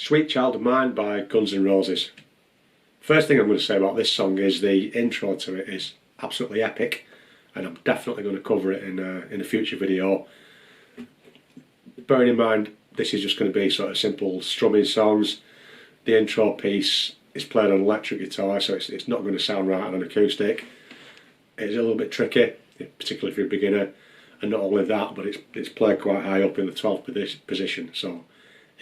Sweet Child of Mine by Guns N' Roses. First thing I'm going to say about this song is the intro to it is absolutely epic, and I'm definitely going to cover it in a future video. Bearing in mind this is just going to be sort of simple strumming songs. The intro piece is played on electric guitar, so it's not going to sound right on an acoustic. It's a little bit tricky, particularly if you're a beginner, and not only that, but it's played quite high up in the 12th position, so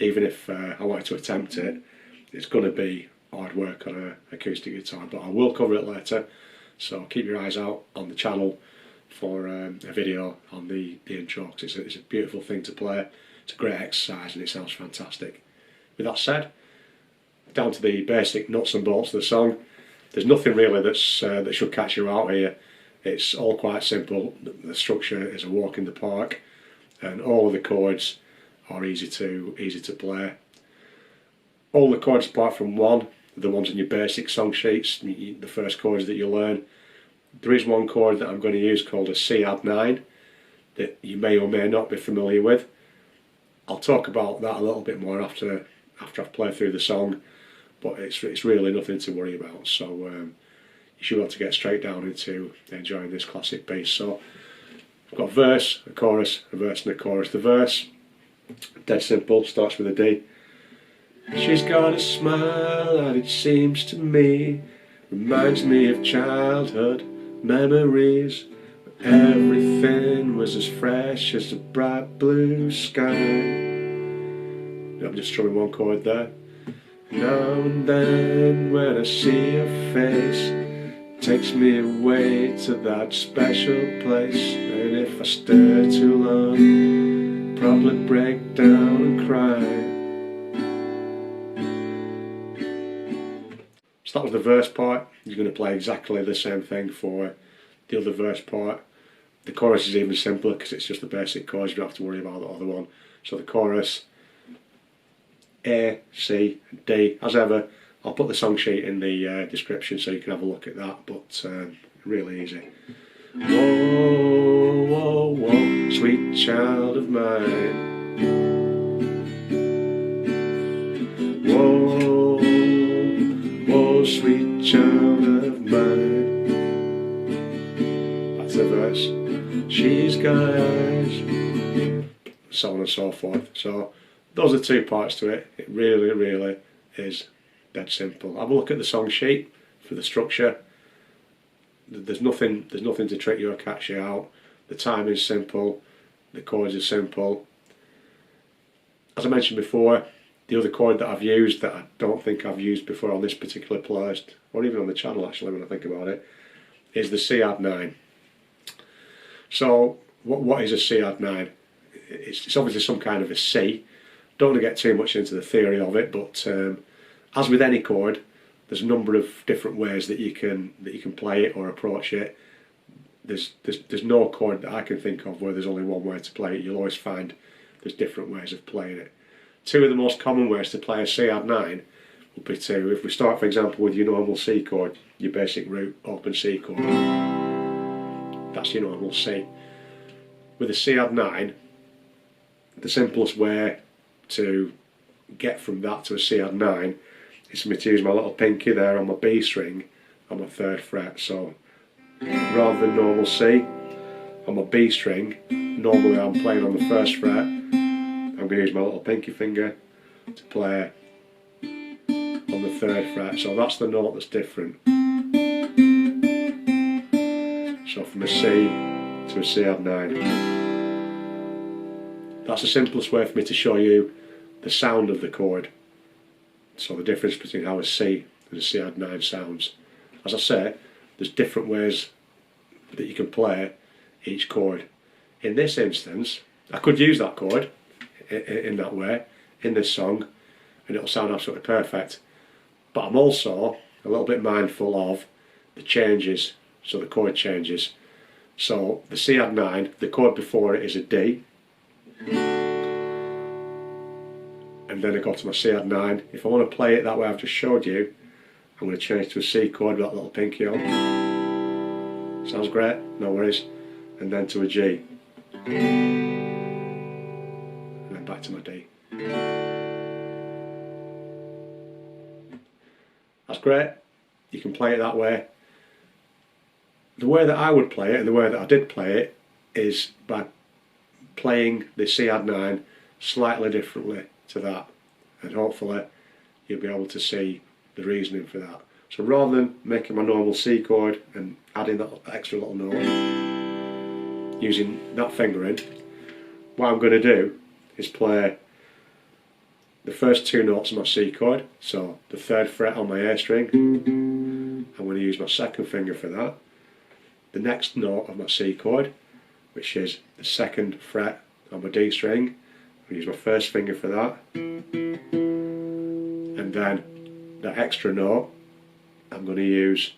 even if I wanted to attempt it, it's going to be hard work on an acoustic guitar, but I will cover it later, so keep your eyes out on the channel for a video on the intro, because it's a beautiful thing to play. It's a great exercise and it sounds fantastic. With that said, down to the basic nuts and bolts of the song. There's nothing really that should catch you out here. It's all quite simple. The structure is a walk in the park, and all of the chords are easy to play. All the chords apart from one, the ones in your basic song sheets, the first chords that you learn. There is one chord that I'm going to use called a C add 9 that you may or may not be familiar with. I'll talk about that a little bit more after I've played through the song, but it's really nothing to worry about. So you should be able to get straight down into enjoying this classic piece. So I've got a verse, a chorus, a verse and a chorus. The verse, dead simple, starts with a D. She's got a smile and it seems to me reminds me of childhood memories. Everything was as fresh as the bright blue sky. I'm just strumming one chord there. Now and then when I see her face, it takes me away to that special place. And if I stare too long, probably break down and cry. So that was the verse part. You're going to play exactly the same thing for the other verse part. The chorus is even simpler because it's just the basic chords. You don't have to worry about the other one. So the chorus, A, C, D. As ever, I'll put the song sheet in the description so you can have a look at that, but really easy. Whoa, whoa, whoa, sweet child of mine. Whoa, whoa, sweet child of mine. That's the verse. She's got eyes, so on and so forth. So those are two parts to it. It really is dead simple. Have a look at the song sheet for the structure. There's nothing to trick you or catch you out. The timing is simple, the chords are simple. As I mentioned before, the other chord that I've used that I don't think I've used before on this particular playlist, or even on the channel actually when I think about it, is the C add 9. So what is a C add 9? It's obviously some kind of a C. Don't want to get too much into the theory of it, but as with any chord, there's a number of different ways that you can play it or approach it. There's no chord that I can think of where there's only one way to play it. You'll always find there's different ways of playing it. Two of the most common ways to play a C add 9 would be to, if we start for example with your normal C chord, your basic root open C chord, that's your normal C. With a C add 9, the simplest way to get from that to a C add 9 is for me to use my little pinky there on my B string on my 3rd fret. So rather than normal C, on my B string, normally I'm playing on the 1st fret, I'm going to use my little pinky finger to play on the 3rd fret. So that's the note that's different. So from a C to a C add 9. That's the simplest way for me to show you the sound of the chord. So the difference between how a C and a C add 9 sounds. As I say, there's different ways that you can play each chord. In this instance, I could use that chord in that way, in this song, and it'll sound absolutely perfect. But I'm also a little bit mindful of the changes, so the chord changes. So the C add 9, the chord before it is a D, and then I go to my C add 9. If I want to play it that way I've just showed you, I'm going to change to a C chord with that little pinky on. Sounds great, no worries. And then to a G. And then back to my D. That's great. You can play it that way. The way that I would play it, and the way that I did play it, is by playing the C add 9 slightly differently to that, and hopefully you'll be able to see the reasoning for that. So rather than making my normal C chord and adding that extra little note, using that fingering, what I'm going to do is play the first 2 notes of my C chord, so the 3rd fret on my A string. I'm going to use my 2nd finger for that. The next note of my C chord, which is the 2nd fret on my D string, I'll use my 1st finger for that. And then that extra note, I'm going to use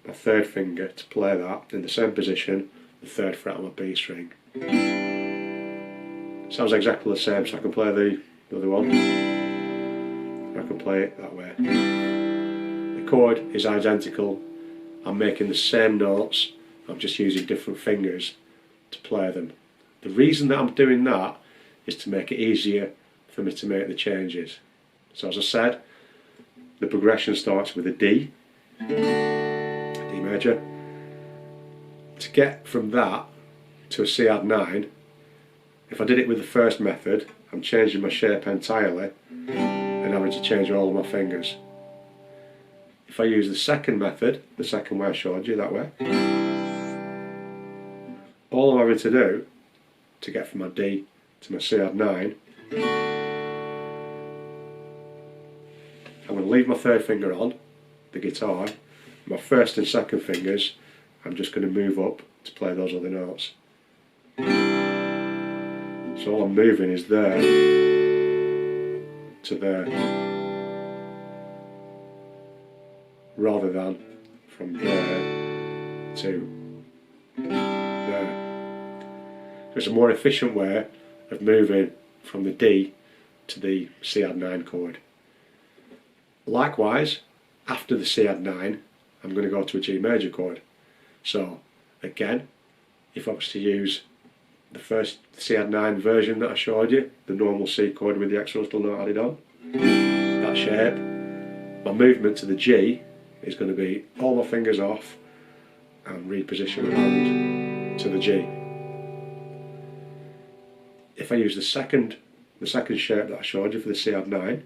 my 3rd finger to play that in the same position, the 3rd fret on my B string. Sounds exactly the same, so I can play the other one. I can play it that way. The chord is identical. I'm making the same notes, I'm just using different fingers to play them. The reason that I'm doing that is to make it easier for me to make the changes. So as I said, the progression starts with a D major. To get from that to a C add 9, if I did it with the first method, I'm changing my shape entirely and having to change all of my fingers. If I use the second method, the second way I showed you that way, all I'm having to do to get from my D to my C add 9, I'm going to leave my 3rd finger on the guitar. My 1st and 2nd fingers, I'm just going to move up to play those other notes. So all I'm moving is there to there, rather than from there to there. So it's a more efficient way of moving from the D to the C add 9 chord. Likewise, after the C add 9, I'm going to go to a G major chord. So again, if I was to use the first C add 9 version that I showed you, the normal C chord with the extra little note added on, that shape, my movement to the G is going to be all my fingers off and reposition my hand to the G. If I use the second shape that I showed you for the C add 9,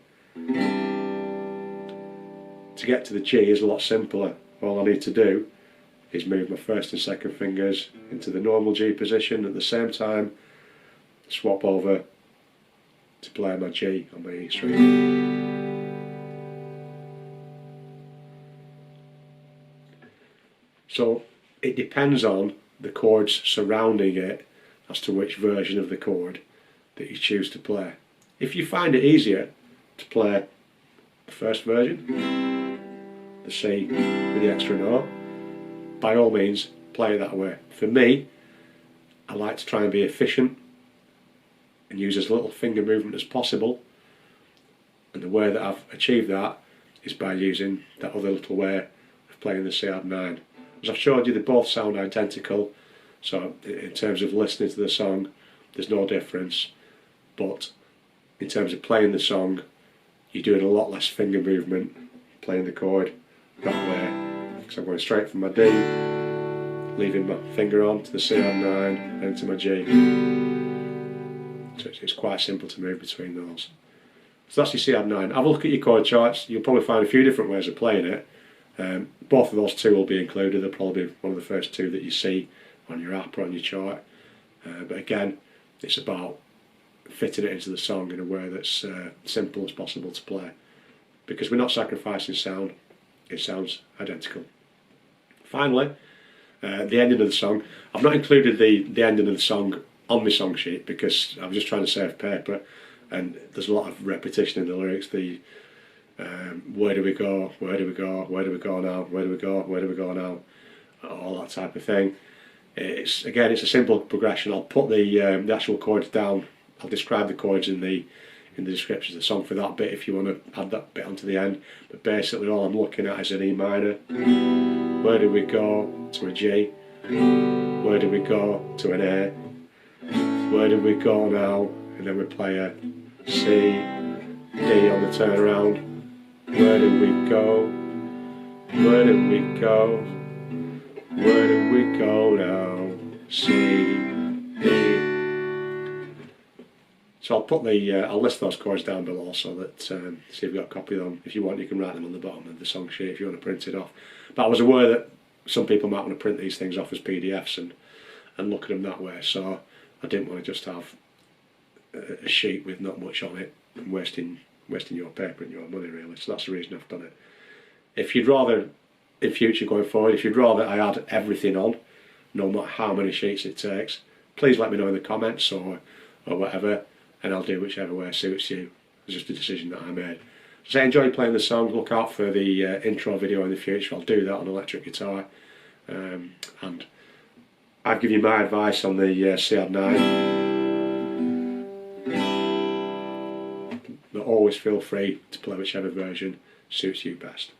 to get to the G is a lot simpler. All I need to do is move my 1st and 2nd fingers into the normal G position, at the same time swap over to play my G on my E string. So it depends on the chords surrounding it as to which version of the chord that you choose to play. If you find it easier to play the first version, the C with the extra note, by all means play it that way. For me, I like to try and be efficient and use as little finger movement as possible, and the way that I've achieved that is by using that other little way of playing the C add 9. As I've showed you, they both sound identical, so in terms of listening to the song there's no difference, but in terms of playing the song you're doing a lot less finger movement playing the chord that way, because I'm going straight from my D, leaving my finger on to the C add 9 and into my G. So it's quite simple to move between those. So that's your C add 9. Have a look at your chord charts, you'll probably find a few different ways of playing it. Both of those two will be included, they'll probably be one of the first two that you see on your app or on your chart. But again, it's about fitting it into the song in a way that's simple as possible to play. Because we're not sacrificing sound, it sounds identical. Finally, the ending of the song. I've not included the ending of the song on my song sheet because I'm just trying to save paper, and there's a lot of repetition in the lyrics. The where do we go, where do we go, where do we go now, where do we go, where do we go now, all that type of thing. It's a simple progression. I'll put the actual chords down. I'll describe the chords in the description of the song for that bit if you want to add that bit onto the end. But basically all I'm looking at is an E minor. Where do we go to a G? Where do we go to an A? Where do we go now? And then we play a C, D on the turnaround. Where do we go? Where do we go? Where do we go now? C, E. So I'll put I'll list those chords down below so that so you've got a copy of them. If you want, you can write them on the bottom of the song sheet if you want to print it off. But I was aware that some people might want to print these things off as PDFs and look at them that way. So I didn't want to just have a sheet with not much on it and wasting your paper and your money really. So that's the reason I've done it. If you'd rather, in future going forward, if you'd rather I add everything on, no matter how many sheets it takes, please let me know in the comments or whatever, and I'll do whichever way suits you. It's just a decision that I made. So I enjoy playing the song. Look out for the intro video in the future. I'll do that on electric guitar, and I'd give you my advice on the CR9. But always feel free to play whichever version suits you best.